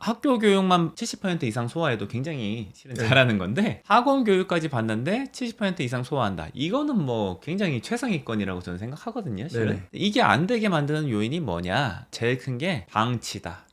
학교 교육만 70% 이상 소화해도 굉장히 실은 잘하는 건데 학원 교육까지 봤는데 70% 이상 소화한다. 이거는 뭐 굉장히 최상위권이라고 저는 생각하거든요. 실은. 네네. 이게 안 되게 만드는 요인이 뭐냐? 제일 큰 게 방치다.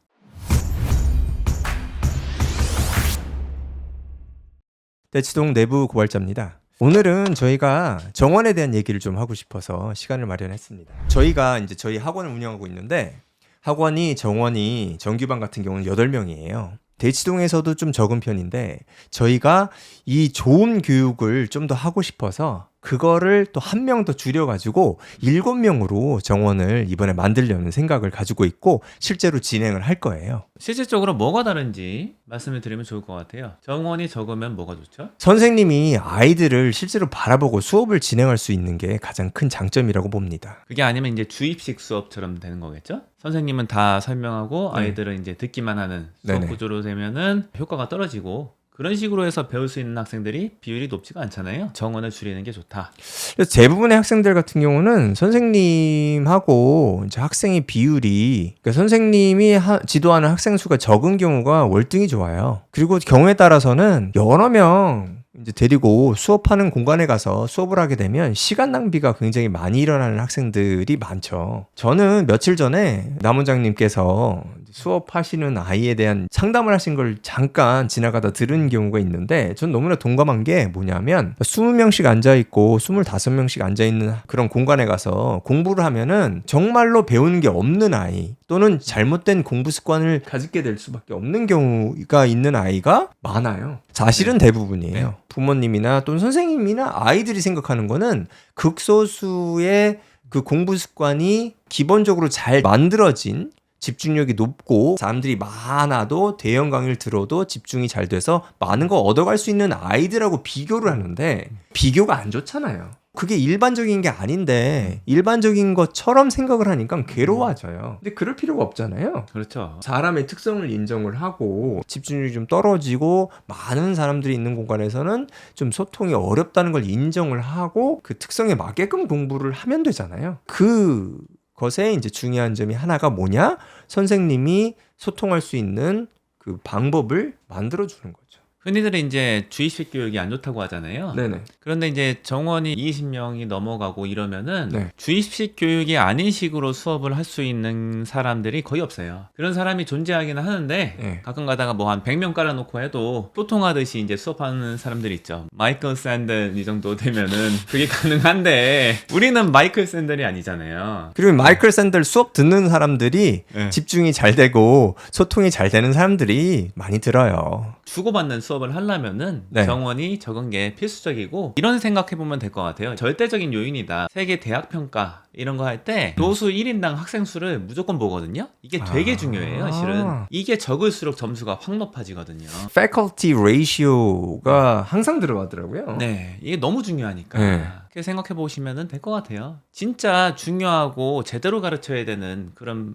대치동 내부 고발자입니다. 오늘은 저희가 정원에 대한 얘기를 좀 하고 싶어서 시간을 마련했습니다. 저희가 이제 저희 학원을 운영하고 있는데 학원이 정원이 정규반 같은 경우는 8명이에요. 대치동에서도 좀 적은 편인데 저희가 이 좋은 교육을 좀 더 하고 싶어서 그거를 또 한 명 더 줄여가지고 7명으로 정원을 이번에 만들려는 생각을 가지고 있고 실제로 진행을 할 거예요. 실질적으로 뭐가 다른지 말씀을 드리면 좋을 것 같아요. 정원이 적으면 뭐가 좋죠? 선생님이 아이들을 실제로 바라보고 수업을 진행할 수 있는 게 가장 큰 장점이라고 봅니다. 그게 아니면 이제 주입식 수업처럼 되는 거겠죠? 선생님은 다 설명하고 네. 아이들은 이제 듣기만 하는 수업 네네. 구조로 되면은 효과가 떨어지고 그런 식으로 해서 배울 수 있는 학생들이 비율이 높지가 않잖아요. 정원을 줄이는 게 좋다. 그래서 대부분의 학생들 같은 경우는 선생님하고 이제 학생의 비율이 그러니까 선생님이 지도하는 학생 수가 적은 경우가 월등히 좋아요. 그리고 경우에 따라서는 여러 명 이제 데리고 수업하는 공간에 가서 수업을 하게 되면 시간 낭비가 굉장히 많이 일어나는 학생들이 많죠. 저는 며칠 전에 남원장님께서 수업하시는 아이에 대한 상담을 하신 걸 잠깐 지나가다 들은 경우가 있는데 전 너무나 동감한 게 뭐냐면 20명씩 앉아있고 25명씩 앉아있는 그런 공간에 가서 공부를 하면은 정말로 배우는 게 없는 아이 또는 잘못된 공부 습관을 가지게 될 수밖에 없는 경우가 있는 아이가 많아요. 사실은 대부분이에요. 네. 부모님이나 또는 선생님이나 아이들이 생각하는 거는 극소수의 그 공부 습관이 기본적으로 잘 만들어진 집중력이 높고 사람들이 많아도 대형 강의를 들어도 집중이 잘 돼서 많은 거 얻어갈 수 있는 아이들하고 비교를 하는데 비교가 안 좋잖아요. 그게 일반적인 게 아닌데 일반적인 것처럼 생각을 하니까 괴로워져요. 근데 그럴 필요가 없잖아요. 그렇죠. 사람의 특성을 인정을 하고 집중력이 좀 떨어지고 많은 사람들이 있는 공간에서는 좀 소통이 어렵다는 걸 인정을 하고 그 특성에 맞게끔 공부를 하면 되잖아요. 그것에 이제 중요한 점이 하나가 뭐냐? 선생님이 소통할 수 있는 그 방법을 만들어 주는 거죠. 흔히들 이제 주입식 교육이 안 좋다고 하잖아요. 네네. 그런데 이제 정원이 20명이 넘어가고 이러면은 네. 주입식 교육이 아닌 식으로 수업을 할 수 있는 사람들이 거의 없어요. 그런 사람이 존재하기는 하는데 네. 가끔 가다가 뭐 한 100명 깔아놓고 해도 소통하듯이 이제 수업하는 사람들이 있죠. 마이클 샌들 이 정도 되면은 그게 가능한데 우리는 마이클 샌들이 아니잖아요. 그리고 마이클 샌들 수업 듣는 사람들이 네. 집중이 잘 되고 소통이 잘 되는 사람들이 많이 들어요. 주고받는 수업을 하려면은 네. 정원이 적은 게 필수적이고 이런 생각해보면 될 것 같아요. 절대적인 요인이다. 세계 대학 평가 이런 거 할 때 교수 1인당 학생 수를 무조건 보거든요. 이게 되게 중요해요. 실은 이게 적을수록 점수가 확 높아지거든요. faculty ratio가 항상 들어가더라고요. 네, 이게 너무 중요하니까 네. 그렇게 생각해 보시면 될 것 같아요. 진짜 중요하고 제대로 가르쳐야 되는 그런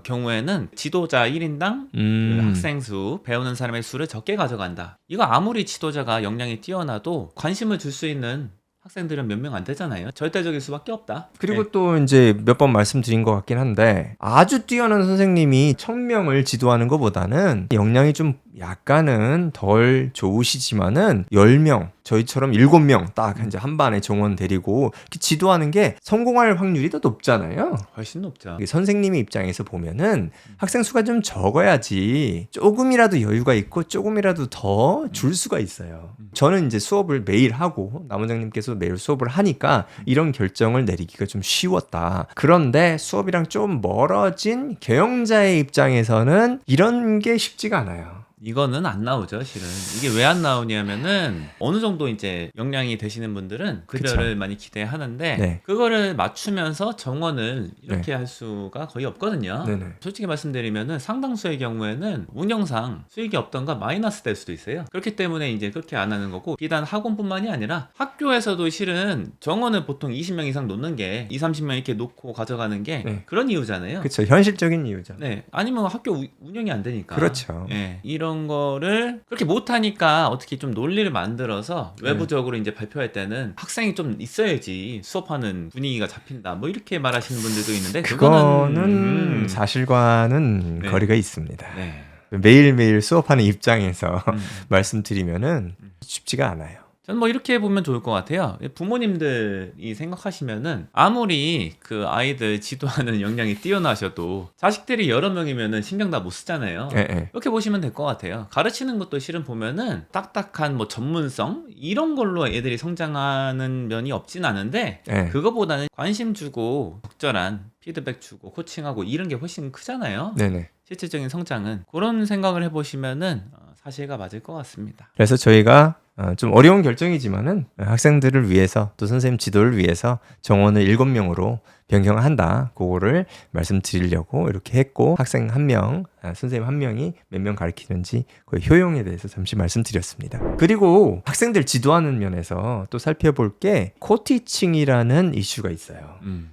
경우에는 지도자 1인당 그 학생 수, 배우는 사람의 수를 적게 가져간다. 이거 아무리 지도자가 역량이 뛰어나도 관심을 줄 수 있는 학생들은 몇 명 안 되잖아요. 절대적일 수밖에 없다. 그리고 또 이제 몇 번 말씀드린 것 같긴 한데 아주 뛰어난 선생님이 1000명을 지도하는 것보다는 역량이 좀 약간은 덜 좋으시지만은 10명 저희처럼 7명 딱 이제 한 반에 정원 데리고 이렇게 지도하는 게 성공할 확률이 더 높잖아요. 훨씬 높죠. 선생님의 입장에서 보면은 학생 수가 좀 적어야지 조금이라도 여유가 있고 조금이라도 더 줄 수가 있어요. 저는 이제 수업을 매일 하고 남원장님께서 매일 수업을 하니까 이런 결정을 내리기가 좀 쉬웠다. 그런데 수업이랑 좀 멀어진 경영자의 입장에서는 이런 게 쉽지가 않아요. 이거는 안 나오죠, 실은. 이게 왜 안 나오냐면은 어느 정도 이제 역량이 되시는 분들은 급여를 그쵸. 많이 기대하는데 네. 그거를 맞추면서 정원을 이렇게 할 수가 거의 없거든요. 네네. 솔직히 말씀드리면은 상당수의 경우에는 운영상 수익이 없던가 마이너스 될 수도 있어요. 그렇기 때문에 이제 그렇게 안 하는 거고 비단 학원뿐만이 아니라 학교에서도 실은 정원을 보통 20명 이상 놓는 게 2, 30명 이렇게 놓고 가져가는 게 네. 그런 이유잖아요. 그렇죠. 현실적인 이유죠. 네, 아니면 학교 운영이 안 되니까. 그렇죠. 예, 이런 거를 그렇게 못하니까 어떻게 좀 논리를 만들어서 외부적으로 이제 발표할 때는 학생이 좀 있어야지 수업하는 분위기가 잡힌다. 뭐 이렇게 말하시는 분들도 있는데 그거는 그거는 사실과는 네. 거리가 있습니다. 네. 매일매일 수업하는 입장에서 음. 말씀드리면은 쉽지가 않아요. 저는 뭐 이렇게 보면 좋을 것 같아요. 부모님들이 생각하시면은 아무리 그 아이들 지도하는 역량이 뛰어나셔도 자식들이 여러 명이면은 신경 다 못 쓰잖아요. 예, 예. 이렇게 보시면 될 것 같아요. 가르치는 것도 실은 보면은 딱딱한 뭐 전문성 이런 걸로 애들이 성장하는 면이 없진 않은데 예. 그거보다는 관심 주고 적절한 피드백 주고 코칭하고 이런 게 훨씬 크잖아요. 네네. 실질적인 성장은 그런 생각을 해보시면은 사실가 맞을 것 같습니다. 그래서 저희가 좀 어려운 결정이지만은 학생들을 위해서 또 선생님 지도를 위해서 정원을 7명으로 변경한다. 그거를 말씀드리려고 이렇게 했고 학생 1명, 선생님 1명이 몇 명 가르치는지 그 효용에 대해서 잠시 말씀드렸습니다. 그리고 학생들 지도하는 면에서 또 살펴볼 게 코티칭이라는 이슈가 있어요.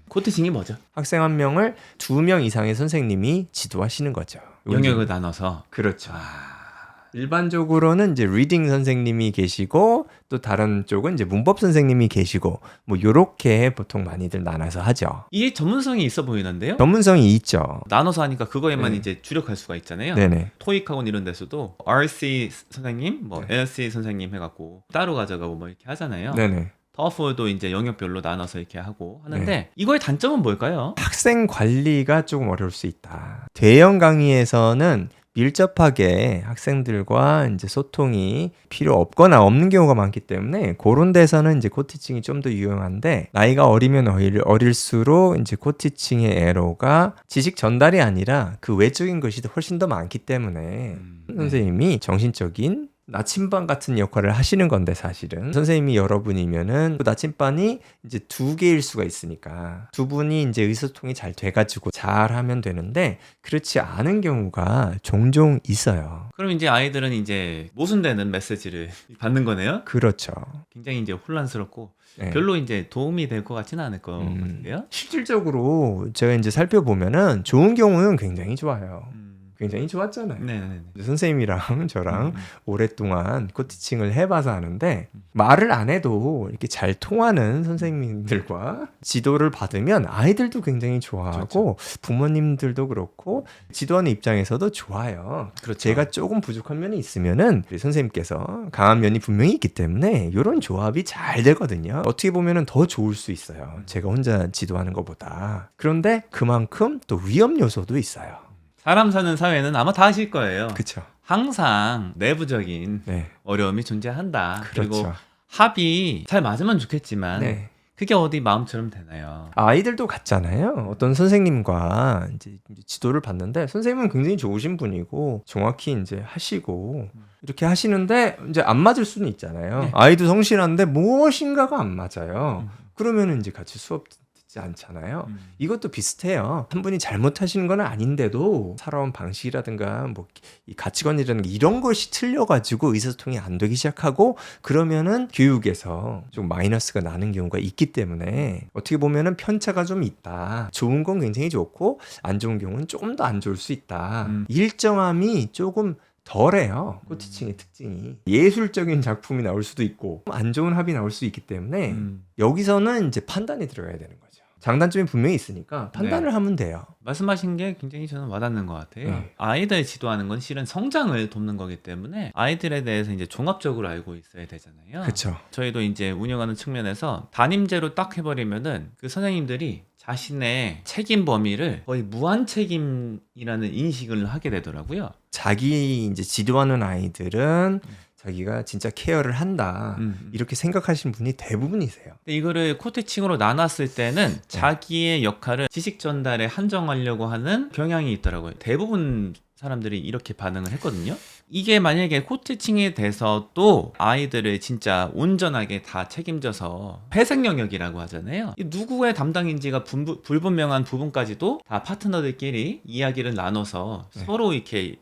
코치징이 뭐죠? 학생 1명을 2명 이상의 선생님이 지도하시는 거죠. 영역을 나눠서. 그렇죠. 아, 일반적으로는 이제 리딩 선생님이 계시고 또 다른 쪽은 이제 문법 선생님이 계시고 뭐 요렇게 보통 많이들 나눠서 하죠. 이게 전문성이 있어 보이는데요? 전문성이 있죠. 나눠서 하니까 그거에만 네. 이제 주력할 수가 있잖아요. 네네. 토익학원 이런 데서도 RC 선생님, 뭐 네. LC 선생님 해갖고 따로 가져가고 뭐 이렇게 하잖아요. 네네. 터프도 이제 영역별로 나눠서 이렇게 하고 하는데 이거의 단점은 뭘까요? 학생 관리가 조금 어려울 수 있다. 대형 강의에서는 밀접하게 학생들과 이제 소통이 필요 없거나 없는 경우가 많기 때문에 그런 데서는 이제 코티칭이 좀 더 유용한데 나이가 어리면 어릴수록 이제 코티칭의 애로가 지식 전달이 아니라 그 외적인 것이 훨씬 더 많기 때문에 선생님이 정신적인 나침반 같은 역할을 하시는 건데 사실은 선생님이 여러분이면은 그 나침반이 이제 2개일 수가 있으니까 2분이 이제 의사소통이 잘 돼가지고 잘 하면 되는데 그렇지 않은 경우가 종종 있어요. 그럼 이제 아이들은 이제 모순되는 메시지를 받는 거네요. 그렇죠. 굉장히 이제 혼란스럽고 네. 별로 이제 도움이 될 것 같지는 않을 것 같은데요. 실질적으로 제가 이제 살펴보면은 좋은 경우는 굉장히 좋아요. 굉장히 좋았잖아요. 네네네. 선생님이랑 저랑 오랫동안 코티칭을 해봐서 아는데 말을 안 해도 이렇게 잘 통하는 선생님들과 지도를 받으면 아이들도 굉장히 좋아하고 부모님들도 그렇고 지도하는 입장에서도 좋아요. 그렇죠. 제가 조금 부족한 면이 있으면은 우리 선생님께서 강한 면이 분명히 있기 때문에 이런 조합이 잘 되거든요. 어떻게 보면은 더 좋을 수 있어요. 제가 혼자 지도하는 것보다. 그런데 그만큼 또 위험 요소도 있어요. 사람 사는 사회는 아마 다 아실 거예요. 그렇죠. 항상 내부적인 네. 어려움이 존재한다. 그리고 그렇죠. 합이 잘 맞으면 좋겠지만 네. 그게 어디 마음처럼 되나요? 아이들도 같잖아요. 어떤 선생님과 이제 지도를 받는데 선생님은 굉장히 좋으신 분이고 정확히 이제 하시고 이렇게 하시는데 이제 안 맞을 수는 있잖아요. 네. 아이도 성실한데 무엇인가가 안 맞아요. 그러면은 이제 같이 수업 듣지 않잖아요. 이것도 비슷해요. 한 분이 잘못하시는 건 아닌데도 살아온 방식이라든가 뭐 이 가치관이라든가 이런 것이 틀려가지고 의사소통이 안 되기 시작하고 그러면은 교육에서 좀 마이너스가 나는 경우가 있기 때문에 어떻게 보면은 편차가 좀 있다. 좋은 건 굉장히 좋고 안 좋은 경우는 조금 더 안 좋을 수 있다. 일정함이 조금 덜해요. 코티칭의 특징이 예술적인 작품이 나올 수도 있고 안 좋은 합이 나올 수 있기 때문에 여기서는 이제 판단이 들어가야 되는 거죠. 장단점이 분명히 있으니까 판단을 하면 돼요. 말씀하신 게 굉장히 저는 와닿는 것 같아요. 네. 아이들 지도하는 건 실은 성장을 돕는 거기 때문에 아이들에 대해서 이제 종합적으로 알고 있어야 되잖아요. 그렇죠. 저희도 이제 운영하는 측면에서 담임제로 딱 해버리면은 그 선생님들이 자신의 책임 범위를 거의 무한 책임이라는 인식을 하게 되더라고요. 자기 이제 지도하는 아이들은 자기가 진짜 케어를 한다. 이렇게 생각하시는 분이 대부분이세요. 근데 이거를 코티칭으로 나눴을 때는 자기의 역할을 지식 전달에 한정하려고 하는 경향이 있더라고요. 대부분 사람들이 이렇게 반응을 했거든요. 이게 만약에 코티칭이 돼서도 아이들을 진짜 온전하게 다 책임져서 회색 영역이라고 하잖아요. 이 누구의 담당인지가 불분명한 부분까지도 다 파트너들끼리 이야기를 나눠서 서로 이렇게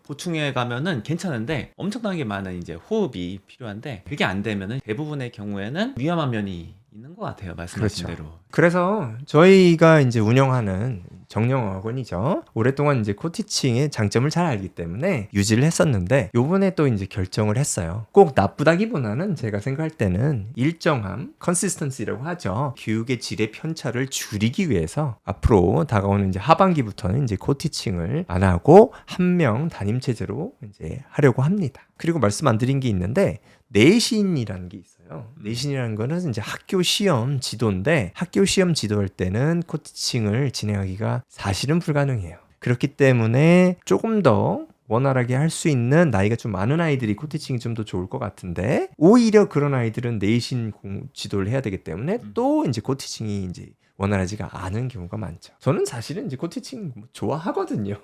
보충해 가면은 괜찮은데 엄청나게 많은 이제 호흡이 필요한데 그게 안 되면은 대부분의 경우에는 위험한 면이 있는 것 같아요. 말씀하신 그렇죠. 대로. 그래서 저희가 이제 운영하는 정령 학원이죠. 오랫동안 이제 코티칭의 장점을 잘 알기 때문에 유지를 했었는데 요번에 또 이제 결정을 했어요. 꼭 나쁘다기보다는 제가 생각할 때는 일정함, 컨시스턴시라고 하죠. 교육의 질의 편차를 줄이기 위해서 앞으로 다가오는 이제 하반기부터는 이제 코티칭을 안 하고 한 명 담임 체제로 이제 하려고 합니다. 그리고 말씀 안 드린 게 있는데 내신이라는 게 있어요. 내신이라는 거는 이제 학교 시험 지도인데 학교 시험 지도할 때는 코티칭을 진행하기가 사실은 불가능해요. 그렇기 때문에 조금 더 원활하게 할 수 있는 나이가 좀 많은 아이들이 코티칭이 좀 더 좋을 것 같은데 오히려 그런 아이들은 내신 지도를 해야 되기 때문에 또 이제 코티칭이 이제 원활하지가 않은 경우가 많죠. 저는 사실은 이제 코티칭 좋아하거든요.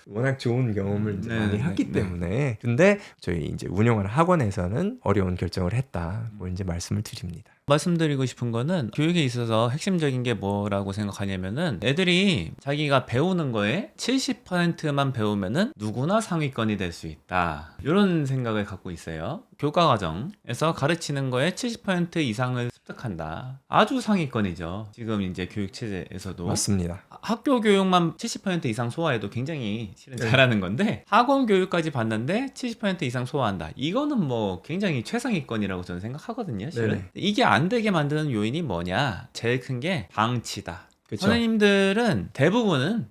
워낙 좋은 경험을 이제 많이 했기 때문에. 근데 저희 이제 운영하는 학원에서는 어려운 결정을 했다. 뭐 이제 말씀을 드립니다. 말씀드리고 싶은 거는 교육에 있어서 핵심적인 게 뭐라고 생각하냐면은 애들이 자기가 배우는 거에 70%만 배우면은 누구나 상위권이 될 수 있다. 이런 생각을 갖고 있어요. 교과 과정에서 가르치는 거에 70% 이상을 습득한다. 아주 상위권이죠. 지금 이제 교육 체제에서도. 맞습니다. 학교 교육만 70% 이상 소화해도 굉장히 실은 잘하는 건데 학원 교육까지 봤는데 70% 이상 소화한다. 이거는 뭐 굉장히 최상위권이라고 저는 생각하거든요. 실은. 네네. 이게 안 되게 만드는 요인이 뭐냐? 제일 큰 게 방치다. 그쵸. 선생님들은 대부분은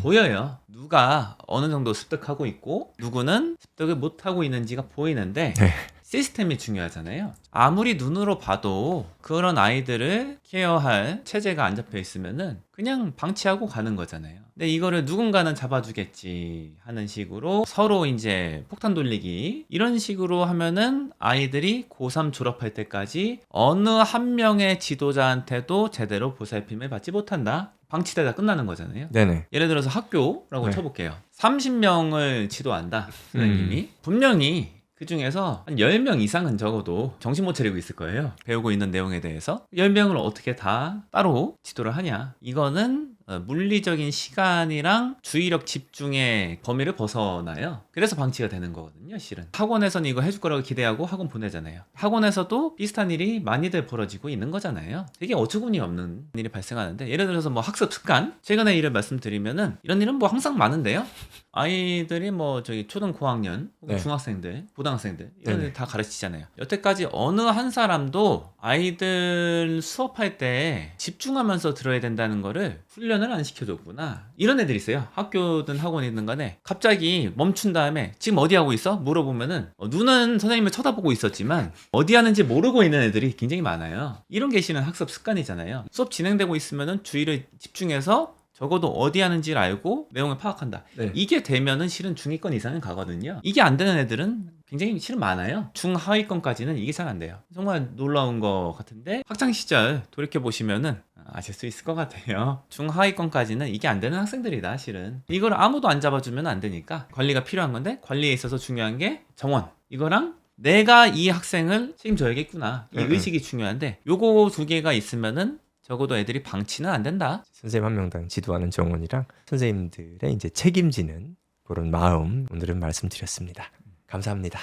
보여요. 누가 어느 정도 습득하고 있고 누구는 습득을 못하고 있는지가 보이는데 네. 시스템이 중요하잖아요. 아무리 눈으로 봐도 그런 아이들을 케어할 체제가 안 잡혀 있으면은 그냥 방치하고 가는 거잖아요. 근데 이거를 누군가는 잡아주겠지 하는 식으로 서로 이제 폭탄 돌리기 이런 식으로 하면은 아이들이 고3 졸업할 때까지 어느 한 명의 지도자한테도 제대로 보살핌을 받지 못한다. 방치되다 끝나는 거잖아요. 네네. 예를 들어서 학교라고 네. 쳐볼게요. 30명을 지도한다. 선생님이. 분명히 그 중에서 한 10명 이상은 적어도 정신 못 차리고 있을 거예요. 배우고 있는 내용에 대해서. 10명을 어떻게 다 따로 지도를 하냐. 이거는 물리적인 시간이랑 주의력 집중의 범위를 벗어나요. 그래서 방치가 되는 거거든요, 실은. 학원에서는 이거 해줄 거라고 기대하고 학원 보내잖아요. 학원에서도 비슷한 일이 많이들 벌어지고 있는 거잖아요. 되게 어처구니 없는 일이 발생하는데, 예를 들어서 뭐 학습 습관? 최근에 일을 말씀드리면은, 이런 일은 뭐 항상 많은데요. 아이들이 뭐 저기 초등 고학년, 혹은 네. 중학생들, 고등학생들 이런 네네. 애들 다 가르치잖아요. 여태까지 어느 한 사람도 아이들 수업할 때 집중하면서 들어야 된다는 거를 훈련을 안 시켜줬구나. 이런 애들이 있어요. 학교든 학원이든 간에 갑자기 멈춘 다음에 지금 어디 하고 있어? 물어보면은 눈은 선생님을 쳐다보고 있었지만 어디 하는지 모르고 있는 애들이 굉장히 많아요. 이런 게 실은 학습 습관이잖아요. 수업 진행되고 있으면은 주의를 집중해서 적어도 어디 하는지를 알고 내용을 파악한다. 네. 이게 되면은 실은 중위권 이상은 가거든요. 이게 안 되는 애들은 굉장히 실은 많아요. 중하위권까지는 이게 잘 안 돼요. 정말 놀라운 것 같은데 학창 시절 돌이켜 보시면은 아실 수 있을 것 같아요. 중하위권까지는 이게 안 되는 학생들이다, 실은. 이걸 아무도 안 잡아주면 안 되니까 관리가 필요한 건데 관리에 있어서 중요한 게 정원. 이거랑 내가 이 학생을 책임져야겠구나. 이 의식이 중요한데 요거 두 개가 있으면은 적어도 애들이 방치는 안 된다. 선생님 한 명당 지도하는 정원이랑 선생님들의 이제 책임지는 그런 마음 오늘은 말씀드렸습니다. 감사합니다.